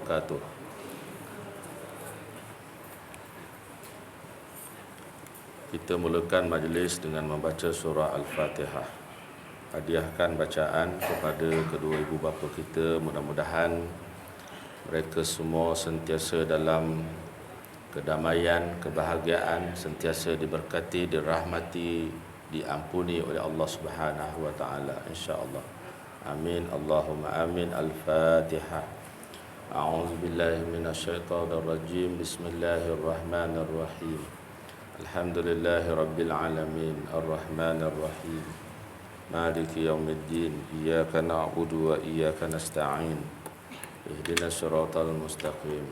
wabarakatuh. Kita mulakan majlis dengan membaca surah Al-Fatihah. Hadiahkan bacaan kepada kedua ibu bapa kita. Mudah-mudahan mereka semua sentiasa dalam kedamaian, kebahagiaan, sentiasa diberkati, dirahmati, diampuni oleh Allah Subhanahu wa taala, insya-Allah. Amin. Allahumma amin. Al-Fatihah. A'udzu billahi minasyaitonir rajim. Bismillahirrahmanirrahim. Alhamdulillahi rabbil alamin. Arrahmanir rahim. Maliki yaumiddin. Iyyaka na'budu wa iyyaka nasta'in. Ihdinas siratal mustaqim.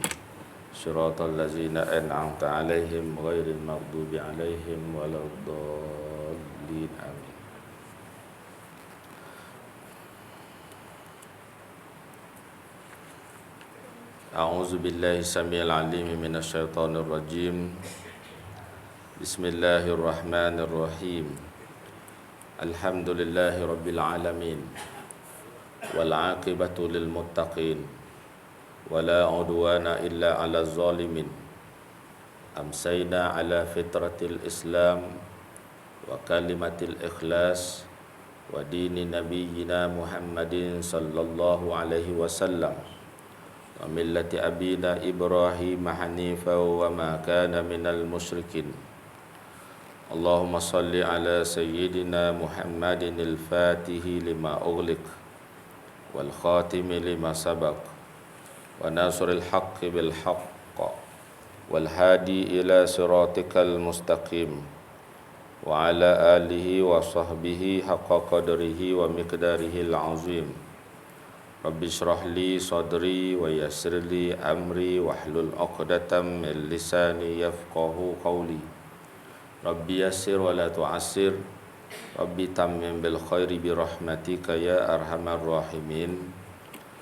Siratal ladzina an'amta 'alaihim ghairil maghdubi 'alaihim waladdallin. Amin. A'udzu billahi samil alim minasyaitonir rajim. Bismillahirrahmanirrahim. Alhamdulillahi rabbil alamin. Wal 'aqibatu lil muttaqin. Wala 'udwana illa 'alal zalimin. Amsayna 'ala fitratil Islam wa kalimatil ikhlas wa dini nabiyyina Muhammadin sallallahu alaihi wasallam. Wa millati abina Ibrahim hanifa wa ma kana minal musyrikin. Allahumma salli ala sayyidina Muhammadin al-fatihi lima ughliq wal khatimi lima sabaq wa nasril haqqi bil haqq wal hadi ila siratikal mustaqim wa ala alihi wa sahbihi haqqa qadrihi wa miqdarihi al-azim. Rabbi shrah li sadri wa yassir li amri wahlul 'uqdatam min lisani yafqahu qawli. Rabbi yassir wa la tu'assir. Rabbi tammim bil khairi bi rahmatika ya arhamar rahimin.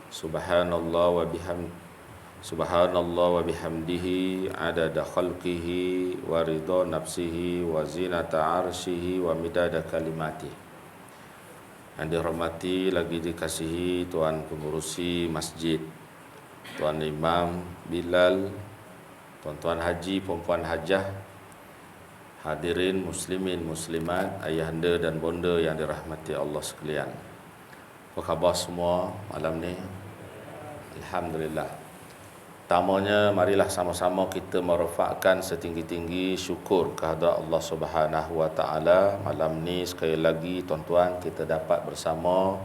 Subhanallah wa bihamdihi adada khalqihi wa ridha nafsihi wa zinata arsyihi wa midada kalimatihi. Yang dihormati lagi dikasihi Tuan Pengurusi Masjid, Tuan Imam Bilal, Tuan-tuan haji, puan-puan hajah, hadirin muslimin muslimat, ayahanda dan bonda yang dirahmati Allah sekalian. Apa khabar semua malam ni? Alhamdulillah. Pertamanya, marilah sama-sama kita merafakkan setinggi-tinggi syukur kehadrat Allah Subhanahu wa taala. Malam ni sekali lagi tuan-tuan kita dapat bersama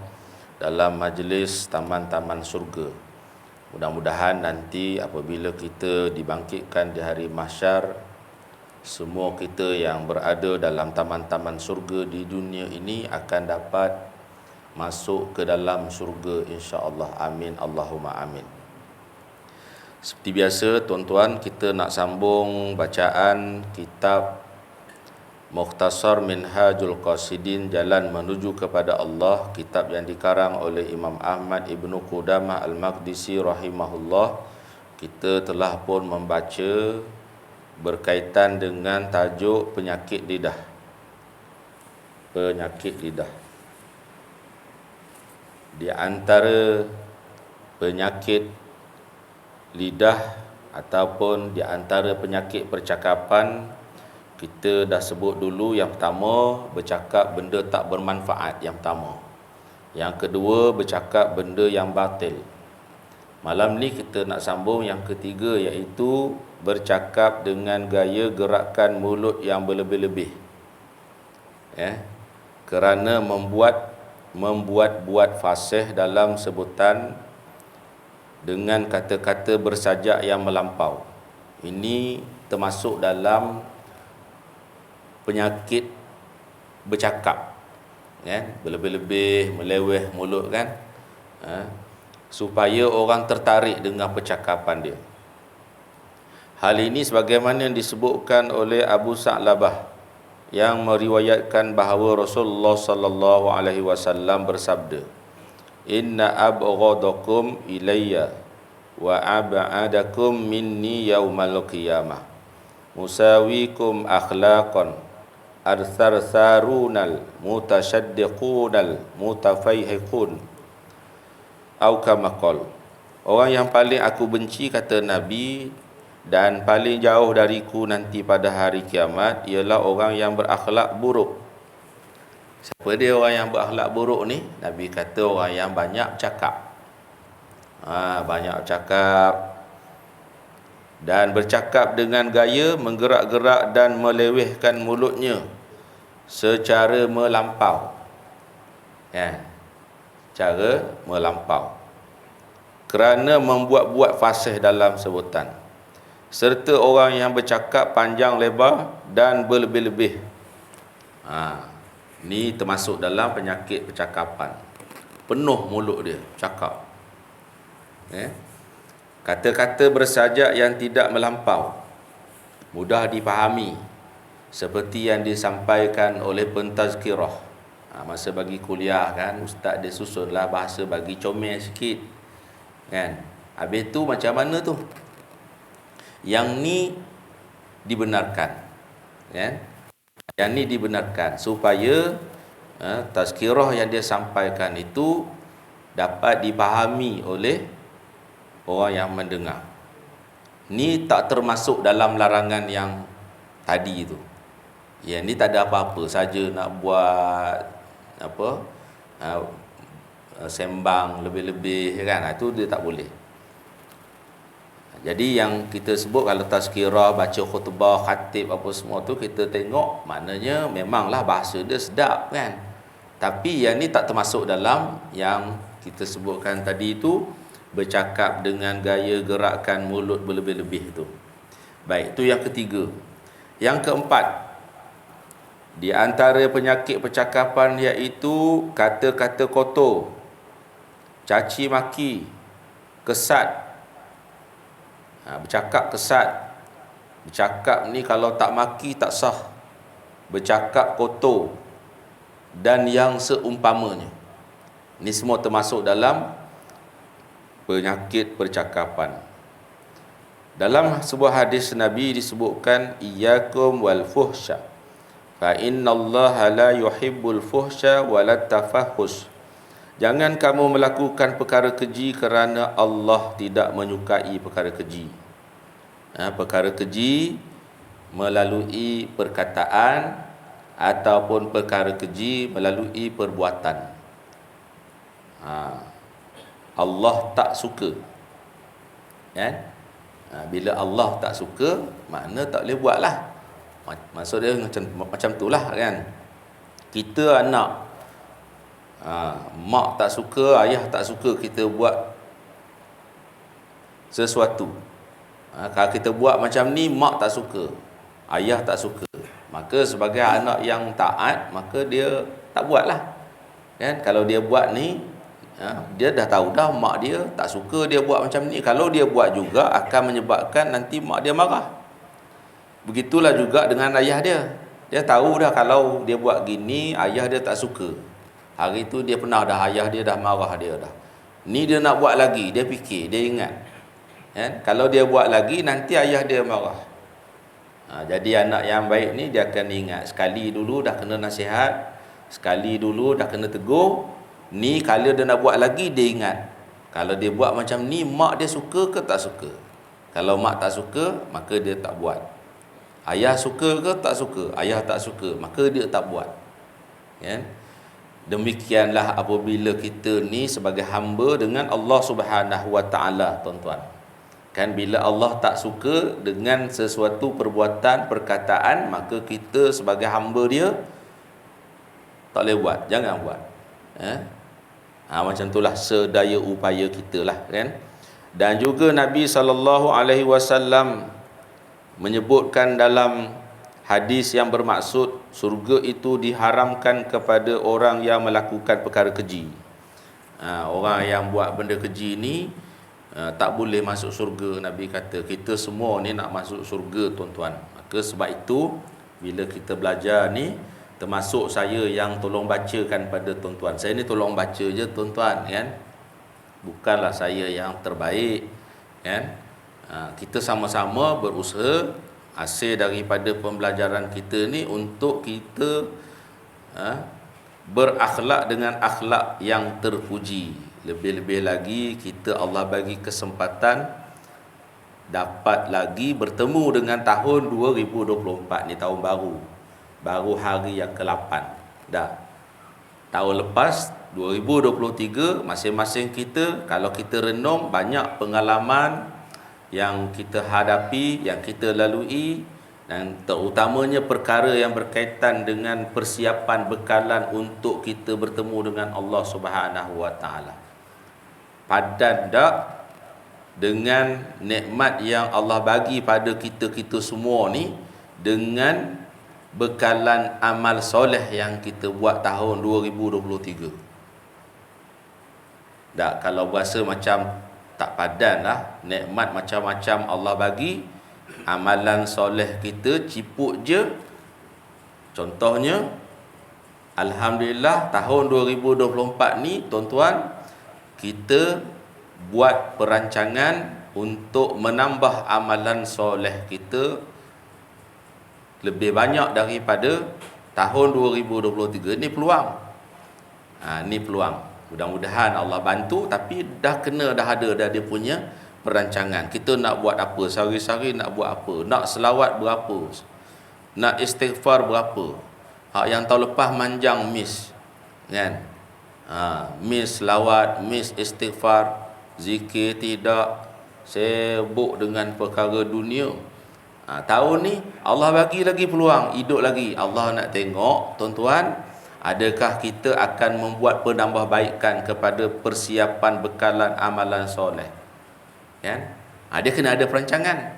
dalam majlis taman-taman surga. Mudah-mudahan nanti apabila kita dibangkitkan di hari mahsyar, semua kita yang berada dalam taman-taman surga di dunia ini akan dapat masuk ke dalam surga, insya-Allah. Amin. Allahumma amin. Seperti biasa tuan-tuan, kita nak sambung bacaan kitab Mukhtasar Minhajul Qasidin, Jalan Menuju Kepada Allah, kitab yang dikarang oleh Imam Ahmad Ibnu Qudamah Al-Maqdisi rahimahullah. Kita telah pun membaca berkaitan dengan tajuk penyakit lidah. Penyakit lidah. Di antara penyakit lidah ataupun di antara penyakit percakapan, kita dah sebut dulu. Yang pertama, bercakap benda tak bermanfaat, yang pertama. Yang kedua, bercakap benda yang batil. Malam ni kita nak sambung yang ketiga, iaitu bercakap dengan gaya gerakan mulut yang berlebih-lebih, kerana membuat fasih dalam sebutan dengan kata-kata bersajak yang melampau. Ini termasuk dalam penyakit bercakap, berlebih-lebih, meleweh mulut kan, supaya orang tertarik dengan percakapan dia. Hal ini sebagaimana yang disebutkan oleh Abu Sa'labah yang meriwayatkan bahawa Rasulullah sallallahu alaihi wasallam bersabda, "Inna abghadakum ilayya wa ab'adakum minni yaumal qiyamah musawikum akhlaqan arsarsarunal mutasyaddiqunal mutafaihiqun." Atau kama qala, Orang yang paling aku benci, kata Nabi, dan paling jauh dariku nanti pada hari kiamat ialah orang yang berakhlak buruk. Siapa dia orang yang berakhlak buruk ni? Nabi kata orang yang banyak cakap. Banyak cakap dan bercakap dengan gaya menggerak-gerak dan melewehkan mulutnya secara melampau. Cara melampau, kerana membuat-buat fasih dalam sebutan, serta orang yang bercakap panjang lebar dan berlebih-lebih. Ni termasuk dalam penyakit percakapan. Penuh mulut dia cakap. Kata-kata bersajak yang tidak melampau, mudah dipahami, seperti yang disampaikan oleh pentazkirah. Masa bagi kuliah kan, ustaz dia susunlah bahasa bagi comel sikit kan. Habis tu macam mana tu? Yang ni dibenarkan kan? Yang ni dibenarkan supaya tazkirah yang dia sampaikan itu dapat dipahami oleh orang yang mendengar. Ni tak termasuk dalam larangan yang tadi tu. Yang ni tak ada apa-apa, saja nak buat sembang lebih-lebih kan, itu dia tak boleh. Jadi yang kita sebut kalau tazkirah, baca khutbah, khatib apa semua tu, kita tengok maknanya memanglah bahasa dia sedap kan. Tapi yang ni tak termasuk dalam yang kita sebutkan tadi tu, bercakap dengan gaya gerakan mulut berlebih-lebih tu. Baik, itu yang ketiga. Yang keempat, di antara penyakit percakapan iaitu kata-kata kotor, caci maki, kesat. Bercakap kesat. Bercakap ni kalau tak maki tak sah. Bercakap kotor dan yang seumpamanya. Ini semua termasuk dalam penyakit percakapan. Dalam sebuah hadis Nabi disebutkan, iyyakum wal fuhsya fa innallaha la yuhibbul fuhsya walat tafahhus. Jangan kamu melakukan perkara keji kerana Allah tidak menyukai perkara keji. Perkara keji melalui perkataan ataupun perkara keji melalui perbuatan. Allah tak suka. Bila Allah tak suka, makna tak boleh buat lah. Maksud dia macam tu lah kan. Kita anak, mak tak suka, ayah tak suka kita buat sesuatu. Kalau kita buat macam ni, mak tak suka, ayah tak suka, maka sebagai anak yang taat, maka dia tak buat lah kan. Kalau dia buat ni, dia dah tahu dah mak dia tak suka dia buat macam ni. Kalau dia buat juga akan menyebabkan nanti mak dia marah. Begitulah juga dengan ayah dia. Dia tahu dah kalau dia buat gini, ayah dia tak suka. Hari tu dia pernah dah, ayah dia dah marah dia dah. Ni dia nak buat lagi, dia fikir, dia ingat. Kalau dia buat lagi, nanti ayah dia marah. Jadi anak yang baik ni dia akan ingat, sekali dulu dah kena nasihat, sekali dulu dah kena tegur. Ni kalau dia nak buat lagi, dia ingat, kalau dia buat macam ni, mak dia suka ke tak suka? Kalau mak tak suka, maka dia tak buat. Ayah suka ke tak suka? Ayah tak suka, maka dia tak buat. Demikianlah apabila kita ni sebagai hamba dengan Allah Subhanahu Wa Taala, tuan-tuan. Kan bila Allah tak suka dengan sesuatu perbuatan, perkataan, maka kita sebagai hamba dia tak boleh buat, jangan buat. Macam itulah sedaya upaya kita lah kan. Dan juga Nabi SAW menyebutkan dalam hadis yang bermaksud surga itu diharamkan kepada orang yang melakukan perkara keji. Orang yang buat benda keji ni tak boleh masuk surga. Nabi kata kita semua ni nak masuk surga, tuan-tuan. Maka sebab itu bila kita belajar ni, termasuk saya yang tolong bacakan pada tuan-tuan. Saya ni tolong baca je, tuan-tuan kan. Bukanlah saya yang terbaik kan. Kita sama-sama berusaha hasil daripada pembelajaran kita ni untuk kita berakhlak dengan akhlak yang terpuji. Lebih-lebih lagi kita kita Allah bagi kesempatan dapat lagi bertemu dengan tahun 2024 ni, tahun baru. Baru hari yang ke-8 dah. Tahun lepas 2023, masing-masing kita, kalau kita renung, banyak pengalaman yang kita hadapi, yang kita lalui, dan terutamanya perkara yang berkaitan dengan persiapan bekalan untuk kita bertemu dengan Allah Subhanahu Wa Taala. Padan tak dengan nikmat yang Allah bagi pada kita semua ni, dengan bekalan amal soleh yang kita buat tahun 2023. Tak, kalau berasa macam tak padan lah, nikmat macam-macam Allah bagi, amalan soleh kita ciput je. Contohnya, alhamdulillah tahun 2024 ni tuan-tuan, kita buat perancangan untuk menambah amalan soleh kita lebih banyak daripada tahun 2023. Ni peluang. Ni peluang. Mudah-mudahan Allah bantu, tapi dah ada dia punya perancangan. Kita nak buat apa, sehari-hari nak buat apa, nak selawat berapa, nak istighfar berapa. Yang tahun lepas manjang miss, kan? Miss selawat, miss istighfar, zikir tidak, sibuk dengan perkara dunia. Tahun ni Allah bagi lagi peluang, hidup lagi. Allah nak tengok tuan-tuan, adakah kita akan membuat penambahbaikan kepada persiapan bekalan amalan soleh, kan? Dia kena ada perancangan.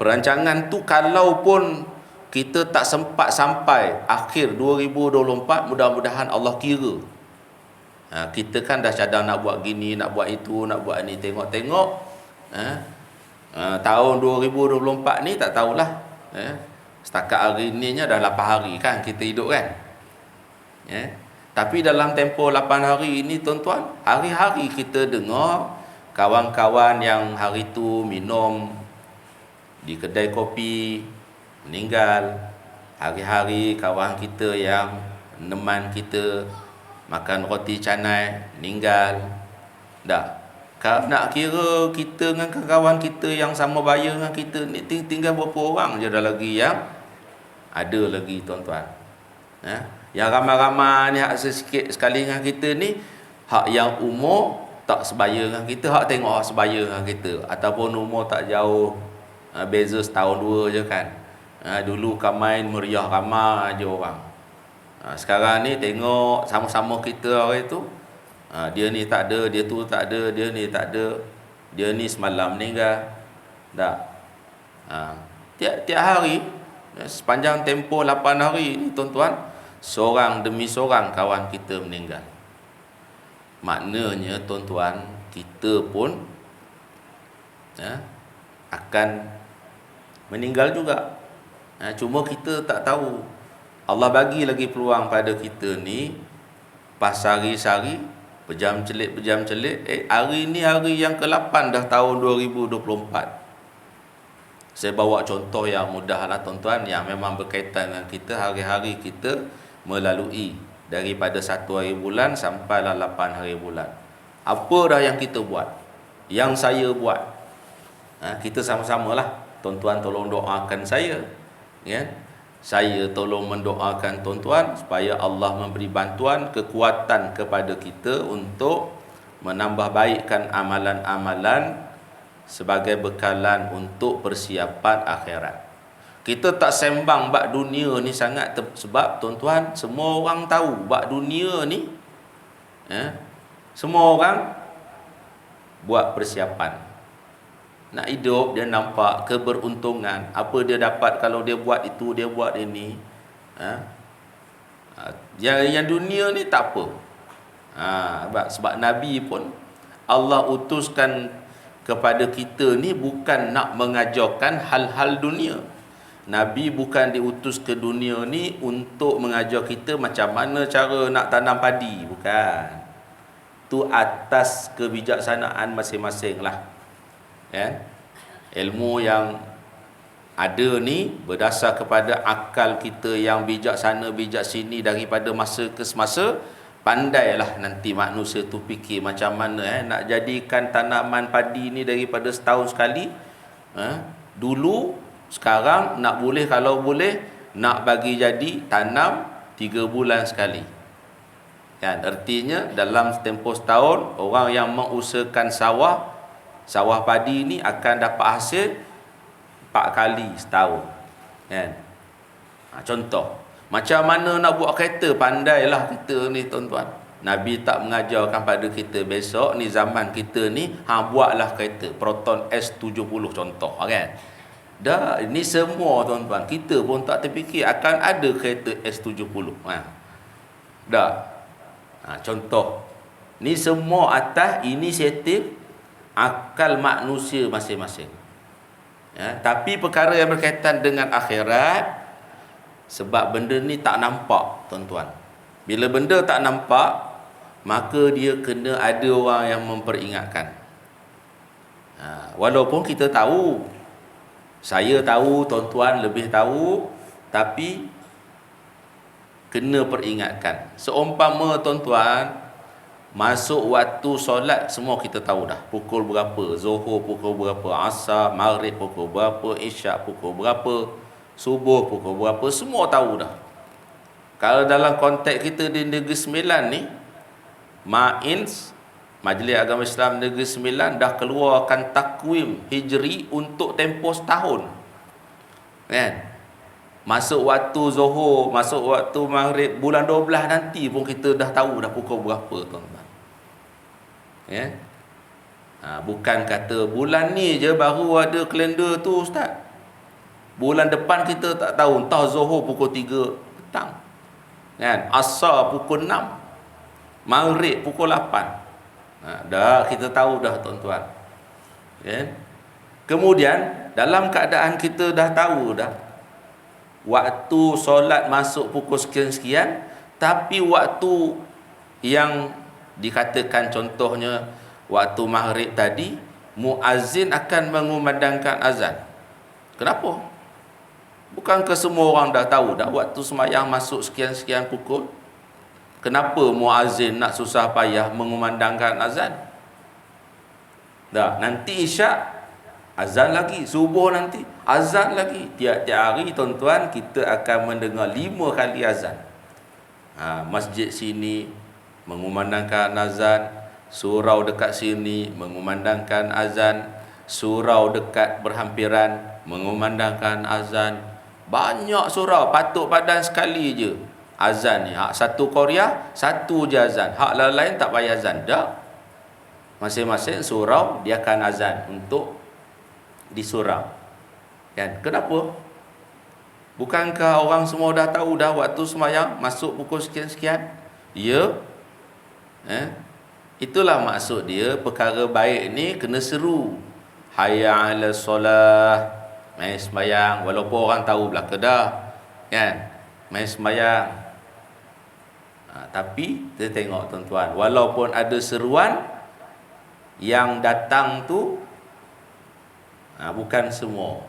Perancangan tu kalau pun kita tak sempat sampai akhir 2024, mudah-mudahan Allah kira. Kita kan dah cadang nak buat gini, nak buat itu, nak buat ni, tengok-tengok tahun 2024 ni tak tahulah, setakat hari ni dah 8 hari kan kita hidup kan. Tapi dalam tempoh 8 hari ini tuan-tuan, hari-hari kita dengar kawan-kawan yang hari tu minum di kedai kopi meninggal. Hari-hari kawan kita yang neman kita makan roti canai meninggal. Kalau nak kira kita dengan kawan kita yang sama bayar dengan kita ni, tinggal berapa orang je dah lagi yang ada lagi tuan-tuan. Yang ramai-ramai ni hak sikit sekali dengan kita ni, hak yang umur tak sebaya dengan kita, hak tengok hak sebaya dengan kita, ataupun umur tak jauh, beza setahun dua je kan. Dulu Kamain meriah, ramai je orang. Sekarang ni tengok sama-sama kita hari tu, dia ni tak ada, dia tu tak ada, dia ni tak ada, dia ni semalam meninggal. Tiap hari, sepanjang tempoh 8 hari ni tuan-tuan, seorang demi seorang kawan kita meninggal. Maknanya tuan-tuan, kita pun akan meninggal juga. Cuma kita tak tahu. Allah bagi lagi peluang pada kita ni, pas hari-hari, pejam celik, hari ni hari yang ke-8 dah tahun 2024. Saya bawa contoh yang mudah lah tuan-tuan, yang memang berkaitan dengan kita, hari-hari kita melalui daripada 1 hari bulan sampailah 8 hari bulan. Apa dah yang kita buat, yang saya buat, kita sama-sama lah. Tuan-tuan tolong doakan saya, ya? Saya tolong mendoakan tuan-tuan supaya Allah memberi bantuan, kekuatan kepada kita untuk menambah baikkan amalan-amalan sebagai bekalan untuk persiapan akhirat. Kita tak sembang bab dunia ni sangat, sebab tuan-tuan, semua orang tahu bab dunia ni, semua orang buat persiapan. Nak hidup, dia nampak keberuntungan, apa dia dapat kalau dia buat itu, dia buat ini. Yang dunia ni tak apa. Sebab Nabi pun Allah utuskan kepada kita ni bukan nak mengajarkan hal-hal dunia. Nabi bukan diutus ke dunia ni untuk mengajar kita macam mana cara nak tanam padi, bukan. Tu atas kebijaksanaan masing-masing lah. Ilmu yang ada ni berdasar kepada akal kita yang bijaksana, bijak sini daripada masa ke semasa. Pandailah nanti manusia tu fikir macam mana nak jadikan tanaman padi ni daripada setahun sekali. Dulu, sekarang nak boleh, kalau boleh nak bagi jadi tanam 3 bulan sekali. Kan, artinya dalam tempoh setahun orang yang mengusahakan sawah padi ni akan dapat hasil 4 kali setahun. Kan? Contoh, macam mana nak buat kereta, pandailah kita ni tuan-tuan. Nabi tak mengajarkan pada kita besok ni zaman kita ni buatlah kereta Proton S70 contoh, kan. Dah, ini semua tuan-tuan, kita pun tak terfikir akan ada kereta S70. Dah. Contoh, ni semua atas inisiatif akal manusia masing-masing. Tapi perkara yang berkaitan dengan akhirat, sebab benda ni tak nampak tuan-tuan. Bila benda tak nampak, maka dia kena ada orang yang memperingatkan. Walaupun kita tahu, saya tahu, tuan-tuan lebih tahu, tapi kena peringatkan. Seumpama tuan-tuan, masuk waktu solat semua kita tahu dah. Pukul berapa, Zuhur pukul berapa, Asar, Maghrib pukul berapa, Isyak pukul berapa, Subuh pukul berapa, semua tahu dah. Kalau dalam konteks kita di Negeri Sembilan ni, MAINS, Majlis Agama Islam Negeri Sembilan, dah keluarkan takwim Hijri untuk tempoh setahun. Kan? Masuk waktu Zuhur, masuk waktu Maghrib, bulan 12 nanti pun kita dah tahu dah pukul berapa, tuan-tuan. Ya? Bukan kata bulan ni je baru ada kalender tu, Ustaz. Bulan depan kita tak tahu, entah Zuhur pukul 3 petang. Kan? Asar pukul 6. Maghrib pukul 8. Dah kita tahu dah, tuan-tuan. Kan? Kemudian dalam keadaan kita dah tahu dah waktu solat masuk pukul sekian-sekian, tapi waktu yang dikatakan contohnya waktu Maghrib tadi, muazzin akan mengumandangkan azan. Kenapa? Bukankah semua orang dah tahu dah waktu sembahyang masuk sekian-sekian pukul? Kenapa muazzin nak susah payah mengumandangkan azan? Dah, nanti Isyak azan lagi, subuh nanti azan lagi. Tiap-tiap hari tuan-tuan kita akan mendengar 5 kali azan. Masjid sini mengumandangkan azan, surau dekat sini mengumandangkan azan, surau dekat berhampiran mengumandangkan azan. Banyak surau, Patuk Padan sekali je azan ni. Satu Korea, satu je azan. Hak lain-lain tak payah azan. Dah. Masing-masing surau dia akan azan untuk di surau. Kan? Kenapa? Bukankah orang semua dah tahu dah waktu sembahyang masuk pukul sekian-sekian? Ya. Itulah maksud dia, perkara baik ni kena seru. Hayya 'alas solah. Main sembahyang, walaupun orang tahu belaka dah, kan, main sembahyang. Tapi kita tengok tuan-tuan, walaupun ada seruan, yang datang tu bukan semua.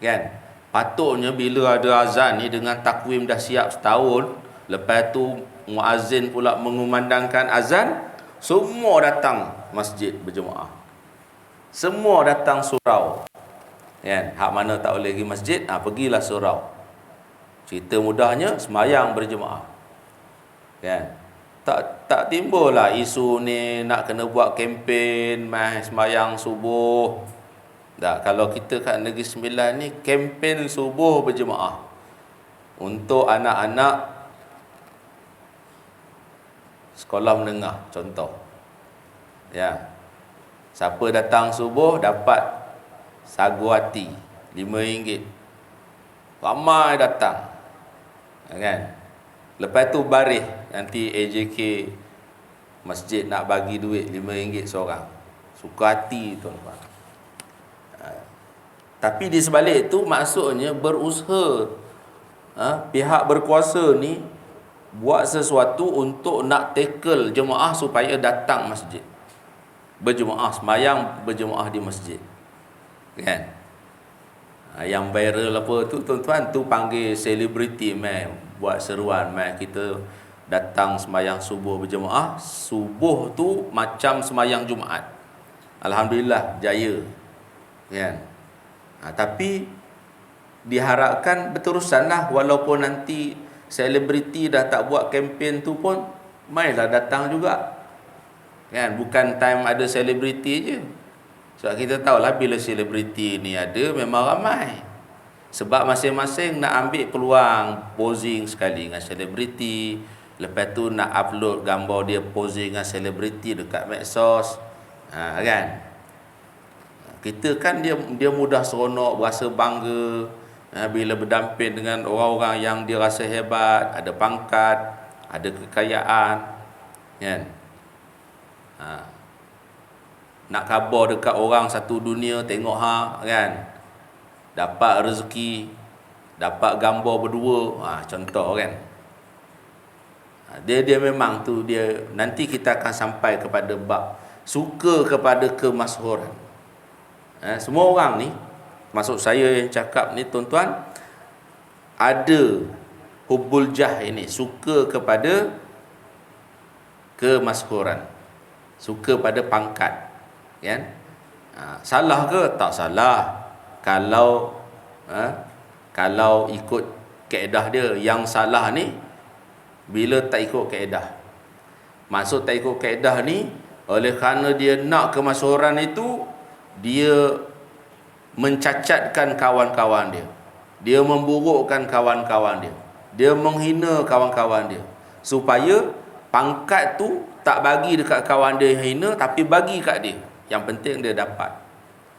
Kan? Patutnya bila ada azan ni dengan takwim dah siap setahun, lepas tu muazzin pula mengumandangkan azan, semua datang masjid berjemaah. Semua datang surau. Kan? Hak mana tak boleh pergi masjid, pergilah surau. Cerita mudahnya, sembahyang berjemaah. Kan? Tak timbullah isu ni nak kena buat kempen sembahyang subuh. Dah, kalau kita kat Negeri Sembilan ni, kempen subuh berjemaah untuk anak-anak sekolah menengah contoh. Ya. Siapa datang subuh dapat sagu hati RM5. Ramai datang. Kan? Lepas tu baris, nanti AJK masjid nak bagi duit RM5 seorang. Suka hati tuan-tuan. Tapi di sebalik itu maksudnya berusaha pihak berkuasa ni buat sesuatu untuk nak tackle jemaah supaya datang masjid berjemaah, sembahyang berjemaah di masjid. Kan? Yang viral apa tu tuan-tuan, tu panggil selebriti buat seruan kita datang sembahyang subuh berjemaah. Subuh tu macam sembahyang Jumaat. Alhamdulillah jaya. Kan? Tapi diharapkan berterusanlah, walaupun nanti selebriti dah tak buat kempen tu pun mainlah datang juga. Kan? Bukan time ada selebriti je. Sebab kita tahulah bila selebriti ni ada memang ramai. Sebab masing-masing nak ambil peluang posing sekali dengan selebriti. Lepas tu nak upload gambar dia posing dengan selebriti dekat medsos. Kan? Kita kan dia mudah seronok, berasa bangga bila berdamping dengan orang-orang yang dia rasa hebat, ada pangkat, ada kekayaan. Kan? Nak khabar dekat orang satu dunia, tengok kan, dapat rezeki, dapat gambar berdua, contoh kan. Dia memang tu dia. Nanti kita akan sampai kepada bab suka kepada kemasyhuran. Semua orang ni, maksud saya yang cakap ni tuan-tuan, ada hubbul jah ini, suka kepada kemasyhuran, suka pada pangkat. Kan? Salah ke? Tak salah. Kalau ikut kaedah dia. Yang salah ni bila tak ikut kaedah. Maksud tak ikut kaedah ni, oleh kerana dia nak kemasyhuran itu, dia mencacatkan kawan-kawan dia, dia memburukkan kawan-kawan dia, dia menghina kawan-kawan dia, supaya pangkat tu tak bagi dekat kawan dia yang hina, tapi bagi kat dia. Yang penting dia dapat,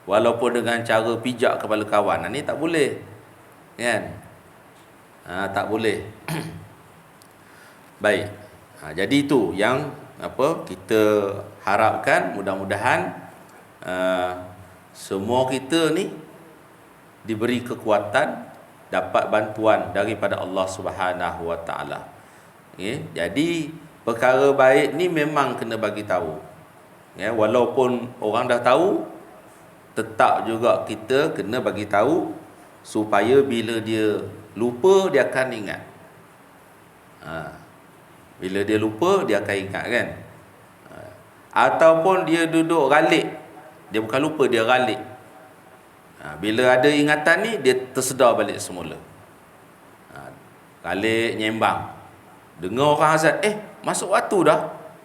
walaupun dengan cara pijak kepala kawan. Ni tak boleh. Kan? Tak boleh. Baik. Jadi itu yang kita harapkan, mudah-mudahan semua kita ni diberi kekuatan, dapat bantuan daripada Allah Subhanahu Wa Taala. Jadi perkara baik ni memang kena bagi tahu. Walaupun orang dah tahu, tetap juga kita kena bagi tahu, supaya bila dia lupa dia akan ingat. Bila dia lupa dia akan ingat, kan. Ataupun dia duduk galik, dia bukan lupa, dia galik. Bila ada ingatan ni, dia tersedar balik semula. Galik, nyembang, dengar orang azan, masuk waktu dah.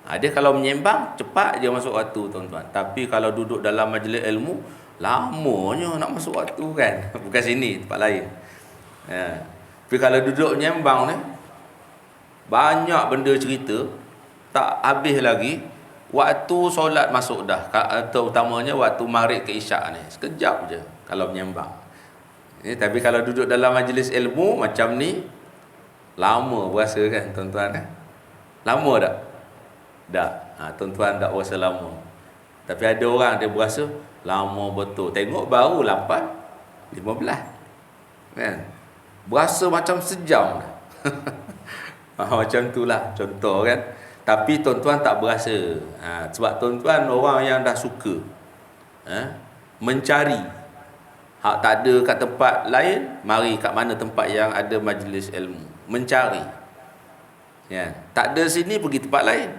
Dia kalau menyembang, cepat je masuk waktu, tuan-tuan. Tapi kalau duduk dalam majlis ilmu, lamanya nak masuk waktu, kan. Bukan sini, tempat lain. Tapi kalau duduk menyembang ni, banyak benda cerita, tak habis lagi. Waktu solat masuk dah, terutamanya waktu maghrib ke isyak ni, sekejap je kalau menyembang. Tapi kalau duduk dalam majlis ilmu macam ni, lama berasa, kan tuan-tuan. Lama tak? Tak. Tuan-tuan tak berasa lama. Tapi ada orang dia berasa lama betul. Tengok baru 8:15, kan? Berasa macam sejam dah. Macam itulah contoh, kan. Tapi tuan-tuan tak berasa. Sebab tuan-tuan orang yang dah suka mencari. Hak tak ada kat tempat lain, mari kat mana tempat yang ada majlis ilmu, mencari. Tak ada sini, pergi tempat lain.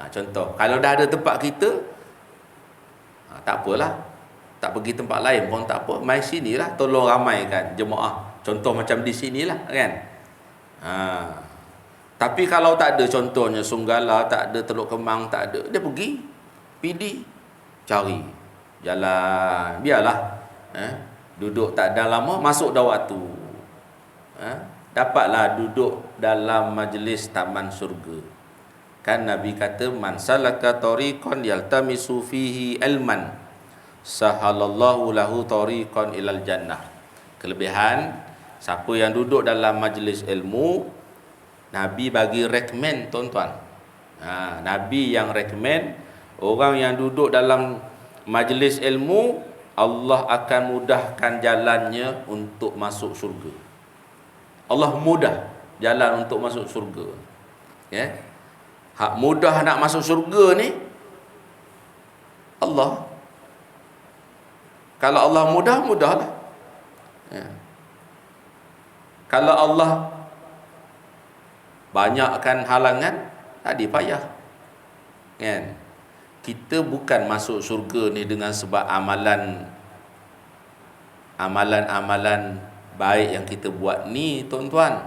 Contoh, kalau dah ada tempat kita, tak apalah, tak pergi tempat lain pun tak apa, mai sinilah, tolong ramaikan jemaah. Contoh macam di sinilah, kan. Tapi kalau tak ada, contohnya Sunggala tak ada, Teluk Kemang tak ada, dia pergi PD cari jalan, biarlah. Duduk tak dah lama, masuk dah waktu. Dapatlah duduk dalam majlis taman surga. Kan Nabi kata, man salaka tariqan yaltamisu fihi ilman, sahalallahu lahu tariqan ilal jannah. Kelebihan, siapa yang duduk dalam majlis ilmu, Nabi bagi recommend, tuan-tuan. Nabi yang recommend orang yang duduk dalam majlis ilmu, Allah akan mudahkan jalannya untuk masuk syurga. Allah mudah jalan untuk masuk syurga. Hak mudah nak masuk syurga ni Allah. Kalau Allah mudah, mudahlah. Kalau Allah banyakkan halangan, tadi payah. Kan? Kita bukan masuk syurga ni dengan sebab amalan baik yang kita buat ni, tuan-tuan.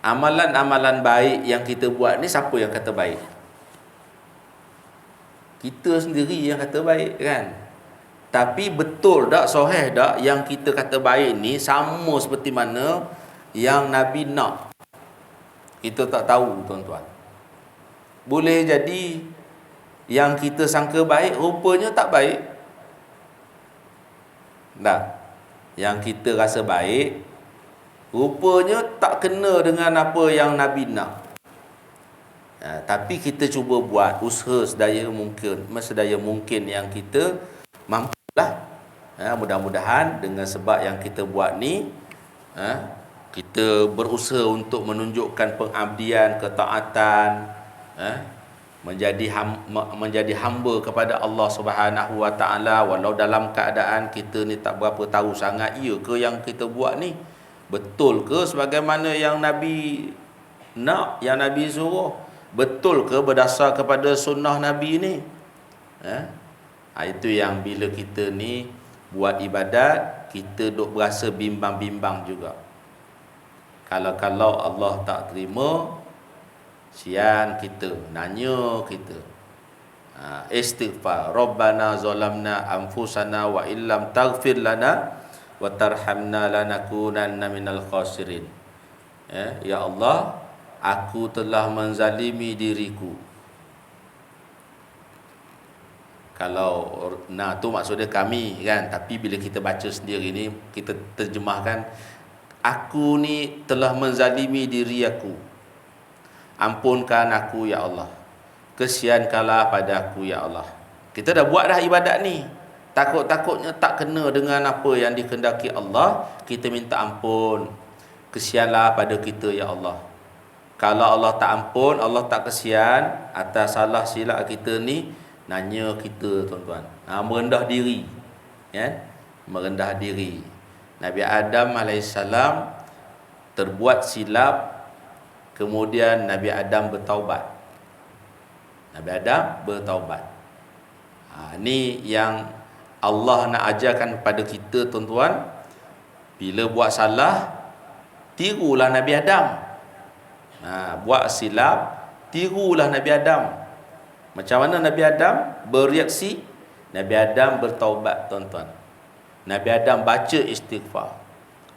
Amalan-amalan baik yang kita buat ni, siapa yang kata baik? Kita sendiri yang kata baik, kan? Tapi betul tak, sahih tak yang kita kata baik ni sama seperti mana yang Nabi nak? Kita tak tahu, tuan-tuan. Boleh jadi yang kita sangka baik rupanya tak baik. Tak. Yang kita rasa baik rupanya tak kena dengan apa yang Nabi nak. Tapi kita cuba buat usaha sedaya mungkin yang kita mampulah. Mudah-mudahan dengan sebab yang kita buat ni, kita berusaha untuk menunjukkan pengabdian, ketaatan, menjadi hamba kepada Allah Subhanahu Wa Taala, walau dalam keadaan kita ni tak berapa tahu sangat ya ke yang kita buat ni betul ke sebagaimana yang Nabi nak, yang Nabi suruh, betul ke berdasar kepada sunnah Nabi ni. Itu yang bila kita ni buat ibadat, kita duk berasa bimbang-bimbang juga. Kalau Allah tak terima, sian kita, nanya kita. Istighfar, Rabbana zalamna anfusana wa illam taghfir lana wa tarhamna lanakunanna minal khasirin. Ya Allah, aku telah menzalimi diriku. Kalau tu maksudnya kami, kan? Tapi bila kita baca sendiri ni, kita terjemahkan, aku ni telah menzalimi diri aku. Ampunkan aku ya Allah. Kesiankanlah pada aku ya Allah. Kita dah buat dah ibadat ni. Takut-takutnya tak kena dengan apa yang dikehendaki Allah, kita minta ampun. Kesianlah pada kita ya Allah. Kalau Allah tak ampun, Allah tak kesian atas salah silap kita ni, nanya kita, tuan-tuan. Merendah diri. Ya? Merendah diri. Nabi Adam AS terbuat silap, kemudian Nabi Adam bertaubat. Nabi Adam bertaubat. Ni yang Allah nak ajarkan kepada kita, tuan-tuan. Bila buat salah, tirulah Nabi Adam. Buat silap, tirulah Nabi Adam. Macam mana Nabi Adam bereaksi? Nabi Adam bertaubat, tuan-tuan. Nabi Adam baca istighfar.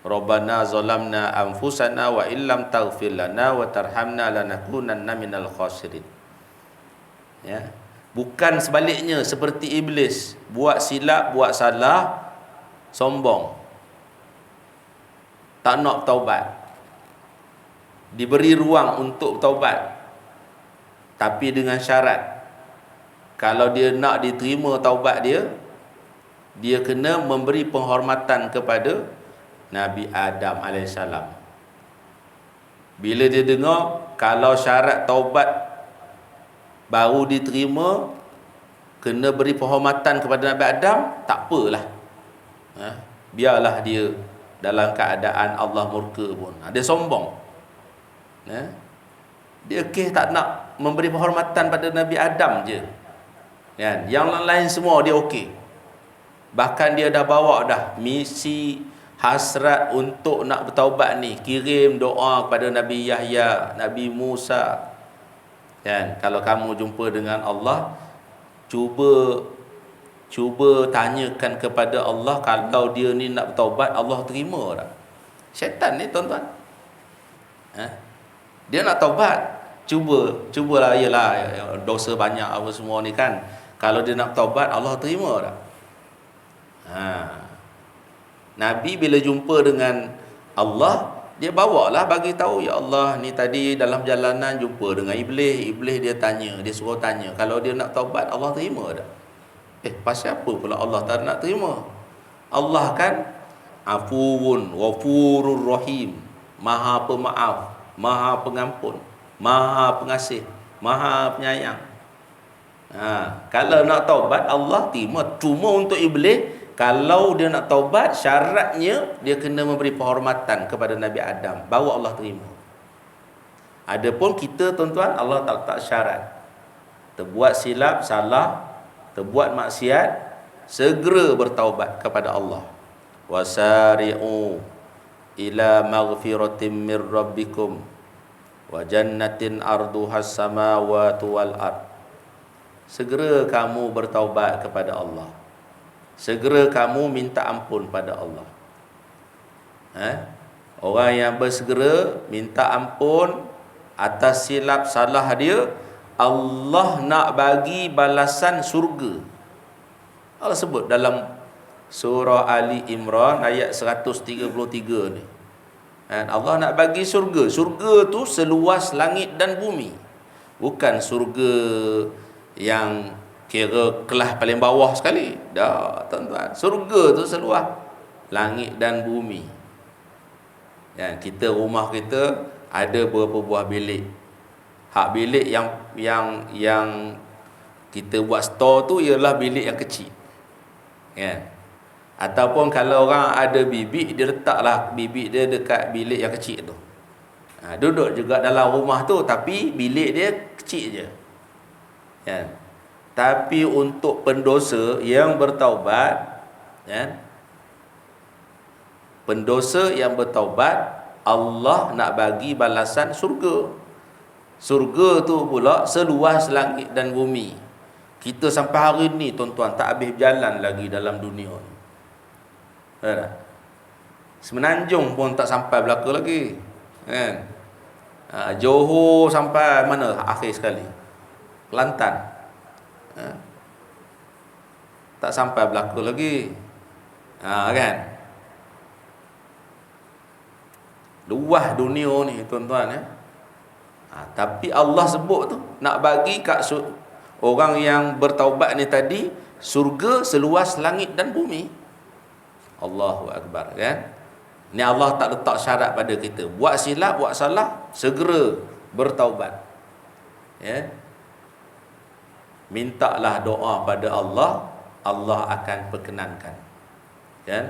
Rabbana zalamna anfusana wa illam taghfir lana wa tarhamna lanakunanna minal khasirin. Ya. Bukan sebaliknya seperti iblis, buat silap, buat salah, sombong, tak nak taubat. Diberi ruang untuk taubat, tapi dengan syarat, kalau dia nak diterima taubat dia kena memberi penghormatan kepada Nabi Adam AS. Bila dia dengar kalau syarat taubat baru diterima, kena beri penghormatan kepada Nabi Adam, tak apalah. Biarlah dia dalam keadaan Allah murka pun. Dia sombong. Dia tak nak memberi penghormatan pada Nabi Adam je. Kan? Yang lain semua dia okey. Bahkan dia dah bawa dah misi hasrat untuk nak bertaubat ni, kirim doa kepada Nabi Yahya, Nabi Musa. Kan? Kalau kamu jumpa dengan Allah, cuba tanyakan kepada Allah, kalau dia ni nak bertaubat, Allah terima tak? Syaitan ni, tuan-tuan. Dia nak taubat, cubalah, yalah, dosa banyak apa semua ni kan. Kalau dia nak taubat, Allah terima tak? Nabi bila jumpa dengan Allah, dia bawalah bagi tahu, ya Allah, ni tadi dalam perjalanan jumpa dengan iblis. Iblis dia tanya, dia suruh tanya, kalau dia nak taubat, Allah terima tak? Pasal apa pula Allah tak nak terima? Allah kan Afuwun Ghafurur Rahim, Maha Pemaaf, Maha Pengampun, Maha Pengasih, Maha Penyayang. Kalau nak taubat, Allah terima. Cuma untuk iblis, kalau dia nak taubat, syaratnya dia kena memberi penghormatan kepada Nabi Adam, baru Allah terima. Adapun kita tuan-tuan, Allah tak letak syarat. Terbuat silap, salah, terbuat maksiat, segera bertaubat kepada Allah. Wasari'u ila maghfiratin mir rabbikum wa jannatin arduhas samawati wal ard. Segera kamu bertaubat kepada Allah. Segera kamu minta ampun pada Allah. Orang yang bersegera minta ampun atas silap salah dia, Allah nak bagi balasan surga. Allah sebut dalam surah Ali Imran ayat 133 ni. Allah nak bagi surga. Surga tu seluas langit dan bumi. Bukan surga yang kira kelas paling bawah sekali. Dah, tuan-tuan. Surga tu seluas langit dan bumi. Kita, rumah kita ada berapa buah bilik. Hak bilik yang kita buat store tu ialah bilik yang kecil. Ataupun kalau orang ada bibik, dia letaklah bibik dia dekat bilik yang kecil tu. Duduk juga dalam rumah tu, tapi bilik dia kecil je. Tapi untuk pendosa yang bertaubat, pendosa yang bertaubat, Allah nak bagi balasan surga. Surga tu pula seluas langit dan bumi. Kita sampai hari ni tuan-tuan tak habis berjalan lagi dalam dunia ni. Semenanjung pun tak sampai belaka lagi. Johor sampai mana akhir sekali? Kelantan. Tak sampai belaka lagi. Kan? Luah dunia ni tuan-tuan. Tapi Allah sebut tu nak bagi kat orang yang bertaubat ni tadi surga seluas langit dan bumi. Allahu Akbar, kan? Ni Allah tak letak syarat pada kita. Buat silap, buat salah, segera bertaubat. Mintalah doa pada Allah, Allah akan perkenankan. Kan?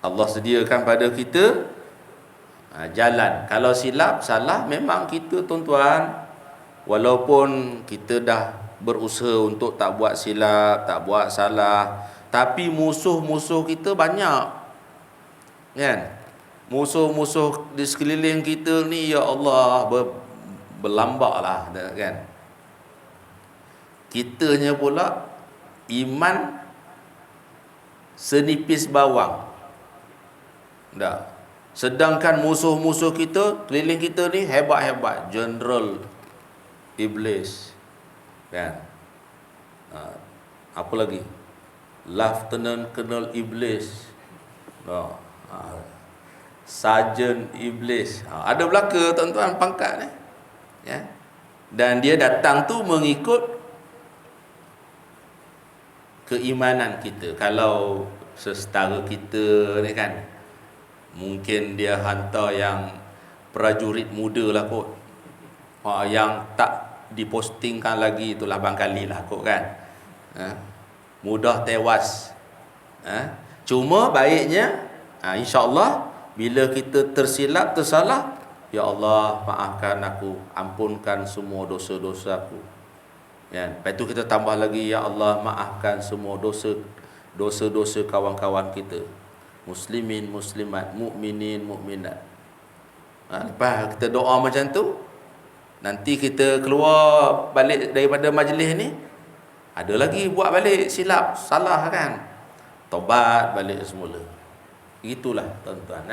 Allah sediakan pada kita jalan. Kalau silap, salah, memang kita tuan-tuan, walaupun kita dah berusaha untuk tak buat silap, tak buat salah, tapi musuh-musuh kita banyak. Kan? Musuh-musuh di sekeliling kita ni, ya Allah, berlambaklah, kan? Kitanya pula iman senipis bawang. Dah. Sedangkan musuh-musuh kita, keliling kita ni hebat-hebat. General Iblis. Kan? Apa lagi? Lieutenant Colonel Iblis. Sarjan Iblis. Ada belaka tuan-tuan pangkat ni. Dan dia datang tu mengikut keimanan kita. Kalau sesetara kita ni kan, mungkin dia hantar yang prajurit muda lah kot, yang tak dipostingkan lagi, itulah bangkali lah kot kan, mudah tewas. Cuma baiknya, insya-Allah bila kita tersilap, tersalah, ya Allah maafkan aku, ampunkan semua dosa-dosaku. Lepas tu kita tambah lagi, ya Allah maafkan semua dosa-dosa kawan-kawan kita, muslimin, muslimat, mukminin, mukminat. Lepas kita doa macam tu, nanti kita keluar balik daripada majlis ni, ada lagi buat balik silap, salah kan, tobat balik semula. Itulah tuan-tuan.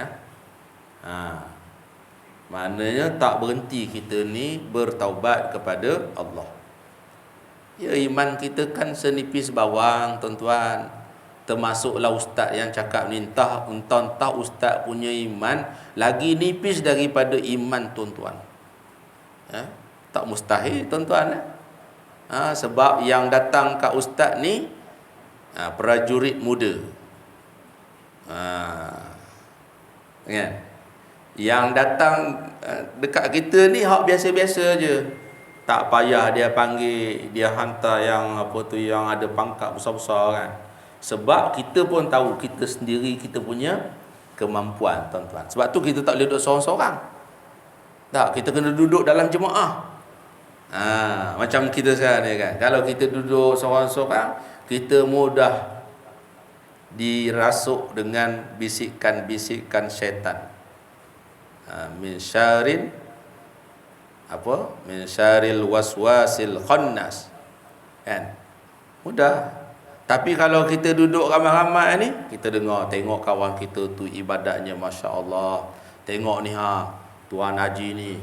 Maknanya tak berhenti kita ni bertaubat kepada Allah. Ya, iman kita kan senipis bawang tuan-tuan. Termasuklah ustaz yang cakap ni, entah ustaz punya iman lagi nipis daripada iman tuan-tuan. Tak mustahil tuan-tuan. Sebab yang datang kat ustaz ni prajurit muda. Kan? Yang datang dekat kita ni hak biasa-biasa je. Tak payah dia panggil, dia hantar yang apa tu, yang ada pangkat besar-besar kan. Sebab kita pun tahu kita sendiri, kita punya kemampuan, tuan-tuan. Sebab tu kita tak boleh duduk seorang-seorang. Tak, kita kena duduk dalam jemaah. Macam kita sekarang ni kan. Kalau kita duduk seorang-seorang, kita mudah dirasuk dengan bisikan-bisikan syaitan. Min syaril apa? Min syaril waswasil khannas. Kan? Mudah. Tapi kalau kita duduk ramai-ramai ni, kita dengar, tengok kawan kita tu ibadatnya masya-Allah. Tengok ni Tuan Haji ni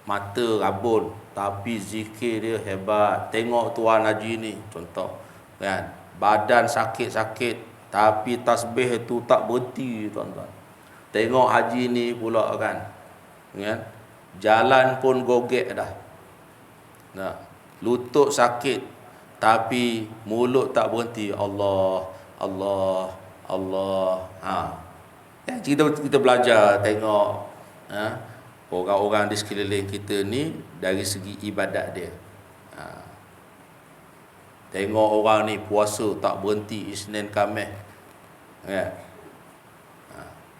mata rabun tapi zikir dia hebat. Tengok Tuan Haji ni contoh kan, badan sakit-sakit tapi tasbih tu tak berhenti, tuan-tuan. Tengok haji ni pula kan, jalan pun gogek dah. Nah, lutut sakit tapi mulut tak berhenti. Allah, Allah, Allah. Ya, kita belajar tengok orang-orang di sekeliling kita ni dari segi ibadat dia. Tengok orang ni puasa tak berhenti Isnin Khamis. Ya.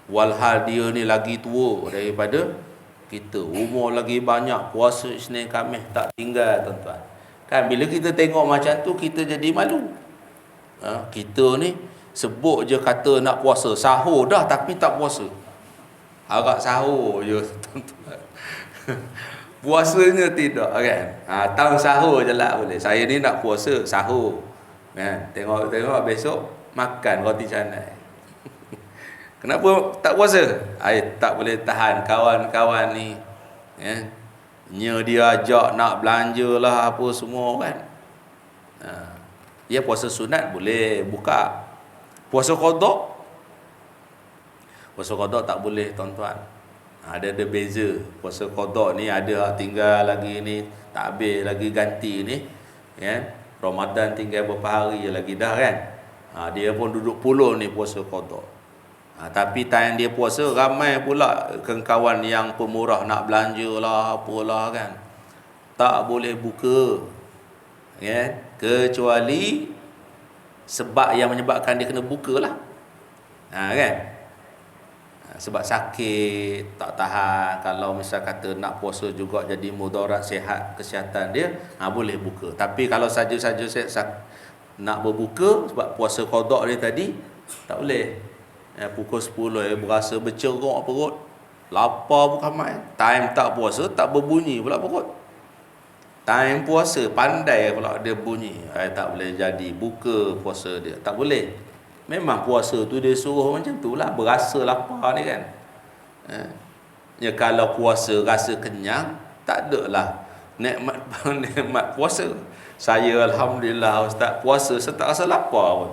Walhal dia ni lagi tua daripada kita, umur lagi banyak, puasa Isnin Khamis tak tinggal, tuan-tuan. Kan bila kita tengok macam tu, kita jadi malu. Kita ni sebut je kata nak puasa, sahur dah tapi tak puasa. Harap sahur je, tuan-tuan. Puasanya tidak kan. Tahun sahur je lah boleh. Saya ni nak puasa sahur. Kan? Tengok besok makan roti canai. Kenapa tak puasa? Tak boleh tahan kawan-kawan ni. Dia ajak nak belanja lah apa semua kan. Dia puasa sunat boleh buka. Puasa qada. Puasa qada tak boleh, tuan-tuan. Ada beza. Puasa qada ni ada tinggal lagi ni, tak habis lagi ganti ni. Ramadan tinggal berapa hari lagi dah kan. Dia pun duduk puluh ni puasa qada. Tapi time dia puasa, ramai pula kawan yang pemurah nak belanja lah apalah kan. Tak boleh buka. Kecuali sebab yang menyebabkan dia kena buka lah. Kan? Sebab sakit, tak tahan. Kalau misal kata nak puasa juga jadi mudarat sihat, kesihatan dia, boleh buka. Tapi kalau saja-saja nak berbuka sebab puasa qada ni tadi, tak boleh. Pukul 10 berasa bercerok perut, lapar bukan main. Time tak puasa tak berbunyi pula perut. Time puasa pandai pula dia bunyi. Tak boleh jadi buka puasa dia, tak boleh. Memang puasa tu dia suruh macam tu lah, berasa lapar ni kan. Kalau puasa rasa kenyang, tak ada lah nikmat puasa. Saya alhamdulillah ustaz, puasa saya tak rasa lapar pun.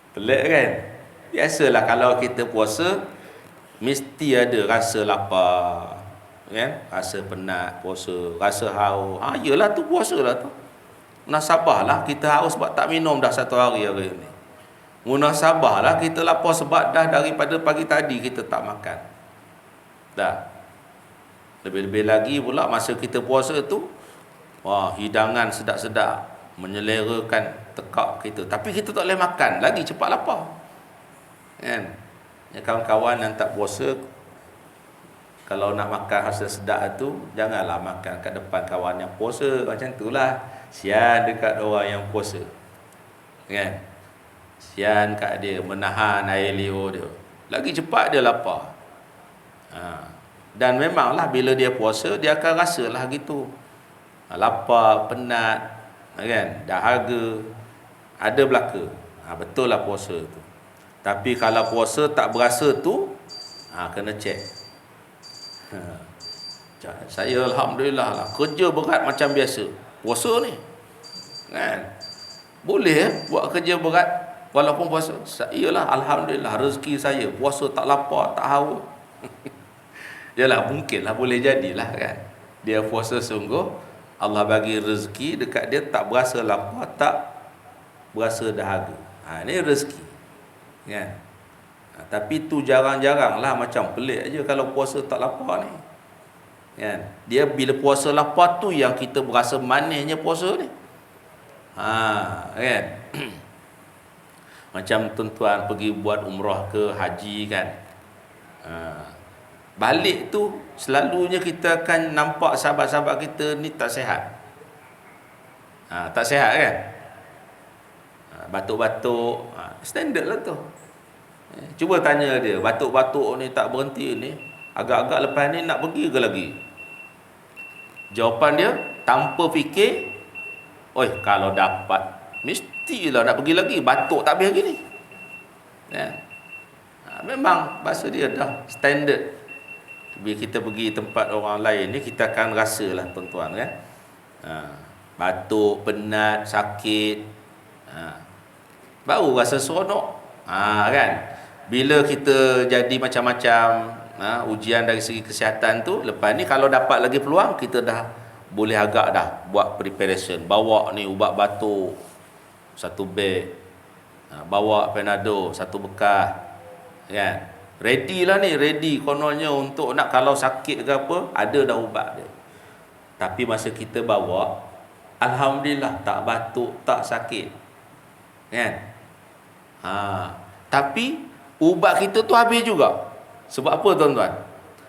Pelik kan? Biasalah kalau kita puasa mesti ada rasa lapar, kan? Rasa penat puasa, rasa haus. Yalah tu puasa lah tu. Munasabahlah kita haus sebab tak minum dah satu hari ni. Munasabahlah kita lapar sebab dah daripada pagi tadi kita tak makan. Dah. Lebih-lebih lagi pula masa kita puasa tu, hidangan sedap-sedap menyelerakan tekak kita, tapi kita tak boleh makan lagi, cepat lapar kan. Kawan-kawan yang tak puasa, kalau nak makan hasil sedap tu, janganlah makan kat depan kawan yang puasa. Macam itulah sian dekat orang yang puasa kan. Sian kat dia, menahan air liur dia, lagi cepat dia lapar. Dan memanglah bila dia puasa, dia akan rasalah gitu, lapar, penat kan, dahaga ada belaka. Betul lah puasa tu. Tapi kalau puasa tak berasa tu, kena cek. Saya alhamdulillah lah, kerja berat macam biasa puasa ni kan. Boleh buat kerja berat walaupun puasa. Iyalah alhamdulillah, rezeki saya puasa tak lapar, tak haus. Yalah, mungkinlah boleh jadilah kan. Dia puasa sungguh, Allah bagi rezeki dekat dia, tak berasa lapar, tak berasa dahaga. Ini rezeki kan. Tapi tu jarang-jarang lah, macam pelik aja kalau puasa tak lapar ni kan. Dia bila puasa lapar tu yang kita berasa manisnya puasa ni. Kan. Macam tuan-tuan pergi buat umrah ke haji kan, balik tu selalunya kita akan nampak sahabat-sahabat kita ni tak sihat. Tak sihat kan, batuk-batuk, standard lah tu. Cuba tanya dia, batuk-batuk ni tak berhenti ni, agak-agak lepas ni nak pergi ke lagi? Jawapan dia tanpa fikir, oi kalau dapat mestilah nak pergi lagi, batuk tak habis lagi ni. Memang bahasa dia dah standard. Bila kita pergi tempat orang lain ni, kita akan rasalah tuan-tuan kan, batuk, penat, sakit, baru rasa seronok. Kan, bila kita jadi macam-macam ujian dari segi kesihatan tu, lepas ni kalau dapat lagi peluang, kita dah boleh agak dah buat preparation, bawa ni ubat batuk satu beg, bawa Panadol satu bekas kan, ready lah ni, ready kononnya untuk nak kalau sakit ke apa, ada dah ubat dia. Tapi masa kita bawa, alhamdulillah tak batuk, tak sakit kan. Tapi ubat kita tu habis juga. Sebab apa tuan-tuan?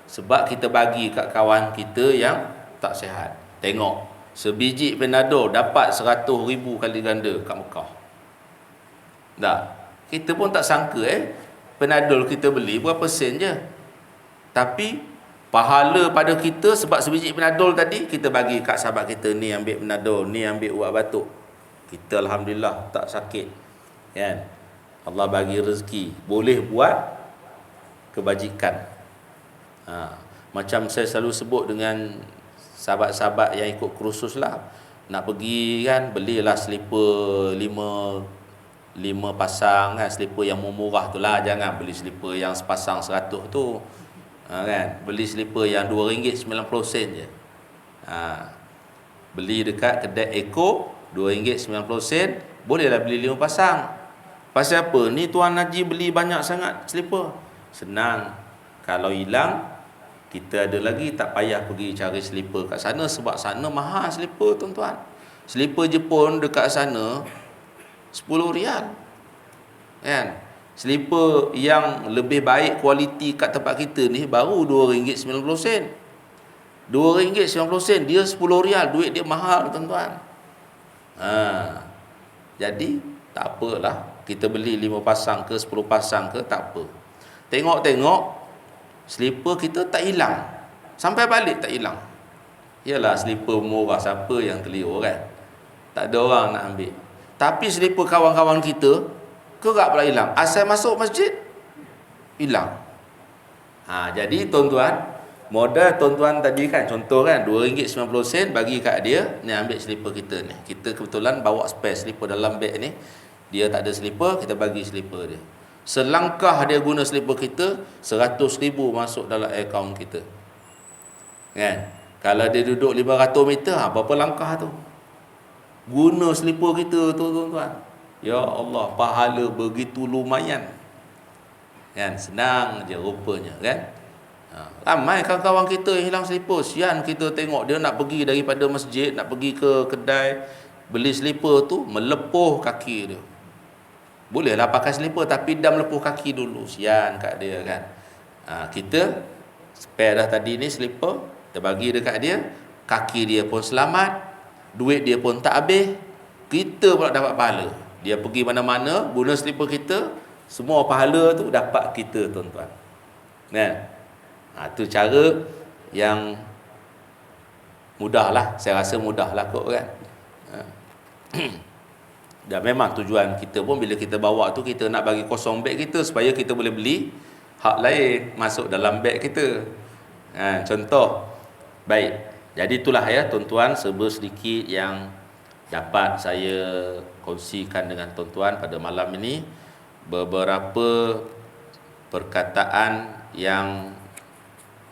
Sebab kita bagi kat kawan kita yang tak sihat. Tengok, sebiji Panadol dapat 100,000 kali ganda kat Mekah. Tak, kita pun tak sangka Panadol kita beli berapa sen je. Tapi pahala pada kita sebab sebiji Panadol tadi kita bagi kat sahabat kita, ni ambil Panadol, ni ambil ubat batuk. Kita alhamdulillah tak sakit kan. Allah bagi rezeki, boleh buat kebajikan. Macam saya selalu sebut dengan sahabat-sahabat yang ikut kursus lah, nak pergi kan, belilah slipper 5 pasang kan, slipper yang murah tu lah, jangan beli slipper yang sepasang 100 tu kan. Beli slipper yang RM2.90 je. Beli dekat kedai Eko RM2.90, bolehlah beli 5 pasang. Pasal apa? Ni Tuan Haji beli banyak sangat slipper. Senang, kalau hilang kita ada lagi, tak payah pergi cari slipper kat sana, sebab sana mahal slipper tuan-tuan. Slipper Jepun dekat sana RM10 kan. Slipper yang lebih baik kualiti kat tempat kita ni baru RM2.90. RM2.90, dia RM10, duit dia mahal tuan-tuan. Jadi tak apalah, kita beli 5 pasang ke 10 pasang ke tak apa. Tengok-tengok slipper kita tak hilang, sampai balik tak hilang. Yalah, slipper murah, siapa yang keliru kan, tak ada orang nak ambil. Tapi slipper kawan-kawan kita kerap pula hilang, asal masuk masjid hilang. Jadi tuan-tuan, modal tuan-tuan tadi kan, contoh kan RM2.90 bagi kat dia, ni ambil slipper kita ni. Kita kebetulan bawa spare slipper dalam beg ni, dia tak ada slipper, kita bagi slipper dia. Selangkah dia guna slipper kita, RM100,000 masuk dalam akaun kita kan. Kalau dia duduk 500 meter, berapa langkah tu guna slipper kita tu tuan-tuan. Ya Allah, pahala begitu lumayan kan. Senang je rupanya kan. Ramai kawan-kawan kita yang hilang slipper. Sian kita tengok dia nak pergi daripada masjid, nak pergi ke kedai, beli slipper tu, melepuh kaki dia. Bolehlah pakai slipper, tapi dah melepuh kaki dulu. Sian kat dia kan. Kita spare dah tadi ni slipper, kita bagi dekat dia, kaki dia pun selamat, duit dia pun tak habis, kita pula dapat pahala. Dia pergi mana-mana guna slipper kita, semua pahala tu dapat kita tuan-tuan kan. Tu cara yang mudah lah, saya rasa mudah lah kot kan. Dan memang tujuan kita pun bila kita bawa tu, kita nak bagi kosong beg kita supaya kita boleh beli hak lain masuk dalam beg kita. Contoh. Baik, jadi itulah ya tuan-tuan, serba sedikit yang dapat saya kongsikan dengan tuan-tuan pada malam ini. Beberapa perkataan yang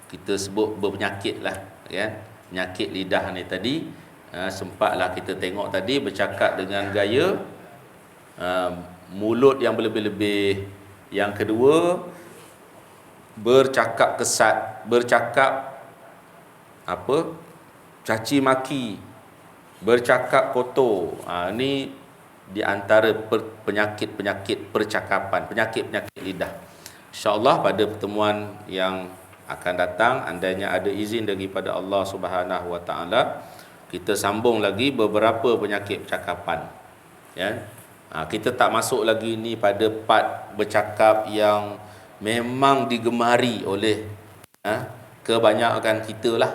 kita sebut berpenyakit lah kan, penyakit lidah ni tadi. Sempatlah kita tengok tadi, bercakap dengan gaya mulut yang berlebih-lebih. Yang kedua, bercakap kesat, bercakap caci maki, bercakap kotor. Ni di antara penyakit-penyakit percakapan, penyakit-penyakit lidah. InsyaAllah pada pertemuan yang akan datang, andainya ada izin daripada Allah Subhanahu Wa Taala, kita sambung lagi beberapa penyakit percakapan. Ya. Kita tak masuk lagi ni pada part bercakap yang memang digemari oleh kebanyakan kita lah.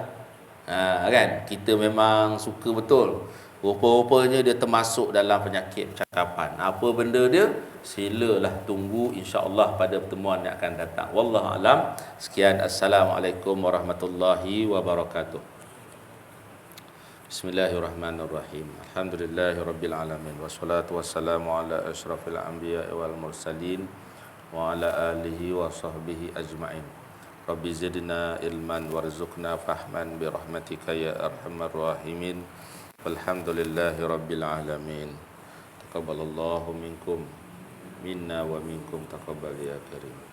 Kan? Kita memang suka betul. Rupa-rupanya dia termasuk dalam penyakit percakapan. Apa benda dia? Silalah tunggu insya-Allah pada pertemuan yang akan datang. Wallahu alam. Sekian, assalamualaikum warahmatullahi wabarakatuh. Bismillahirrahmanirrahim. Alhamdulillahirabbil alamin wassalatu wassalamu ala asyrafil anbiya'i wal mursalin wa ala alihi wa sahbihi ajma'in. Rabbi zidna ilman warzuqna fahman bi rahmatika ya arhamar rahimin. Walhamdulillahi rabbil alamin. Taqabbalallahu minkum minna wa minkum taqabbal ya karim.